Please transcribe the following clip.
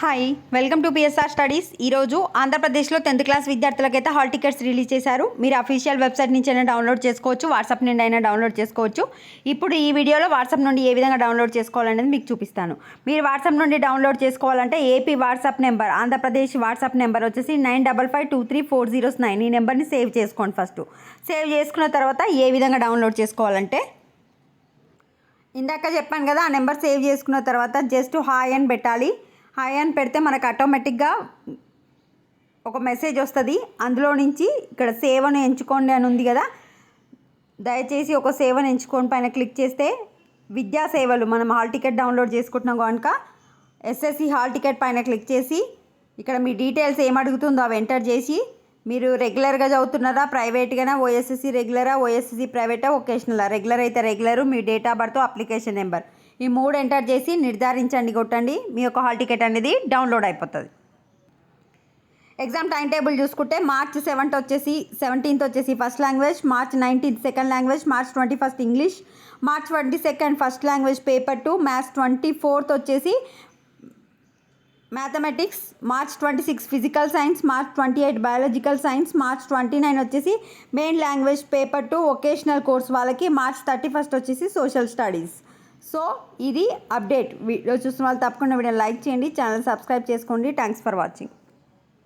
Hi welcome to PSR studies. ఈరోజు ఆంధ్రప్రదేశ్లో 10th class విద్యార్థులకైతే హాల్ టికెట్స్ రిలీజ్ చేశారు. మీరు అఫీషియల్ వెబ్సైట్ నుంచి అయినా డౌన్లోడ్ చేసుకోవచ్చు, వాట్సాప్ నుండి అయినా డౌన్లోడ్ చేసుకోవచ్చు. ఇప్పుడు ఈ వీడియోలో వాట్సాప్ నుండి ఏ విధంగా డౌన్లోడ్ చేసుకోవాలనేది మీకు చూపిస్తాను. మీరు వాట్సాప్ నుండి డౌన్లోడ్ చేసుకోవాలంటే AP WhatsApp number, Andhra Pradesh WhatsApp number వచ్చేసి 95523409. ఈ నెంబర్ని సేవ్ చేసుకోండి. ఫస్ట్ సేవ్ చేసుకున్న తర్వాత ఏ విధంగా డౌన్లోడ్ చేసుకోవాలంటే, ఇందాక చెప్పాను కదా, ఆ నెంబర్ సేవ్ చేసుకున్న తర్వాత జస్ట్ హాయ్ అని పెట్టాలి. హాయ్ అని పెడితే మనకు ఆటోమేటిక్గా ఒక మెసేజ్ వస్తుంది. అందులో నుంచి ఇక్కడ సేవ్ అని ఎంచుకోండి అని ఉంది కదా, దయచేసి ఒక సేవ్ అని ఎంచుకోండి పైన క్లిక్ చేస్తే విద్యా సేవలు, మనం హాల్ టికెట్ డౌన్లోడ్ చేసుకుంటున్నాం కనుక ఎస్ఎస్సి హాల్ టికెట్ పైన క్లిక్ చేసి ఇక్కడ మీ డీటెయిల్స్ ఏం అడుగుతుందో అవి ఎంటర్ చేసి, మీరు రెగ్యులర్గా చదువుతున్నారా, ప్రైవేట్గానా, ఓఎస్ఎస్సి రెగ్యులరా, ఓఎస్ఎస్సి ప్రైవేటా, వొకేషనలా. రెగ్యులర్ అయితే regular, me date of birth, application number, ఈ 3 ఎంటర్ చేసి నిర్ధారించండి, కొట్టండి. మీ యొక్క హాల్ టికెట్ అనేది డౌన్లోడ్ అయిపోతుంది. ఎగ్జామ్ టైం టేబుల్ చూసుకుంటే మార్చ్ 17th వచ్చేసి first language, March 19th second language, March 21st English, March 22nd first language paper 2, maths 24th వచ్చేసి mathematics, March 26 physical science, March 28 biological science, March 29 వచ్చేసి main language paper 2 vocational course వాళ్ళకి, March 31st వచ్చేసి social studies. So ఇది update. Video చూసిన వాళ్ళు తప్పకుండా video like చేయండి, channel subscribe చేసుకోండి. Thanks for watching.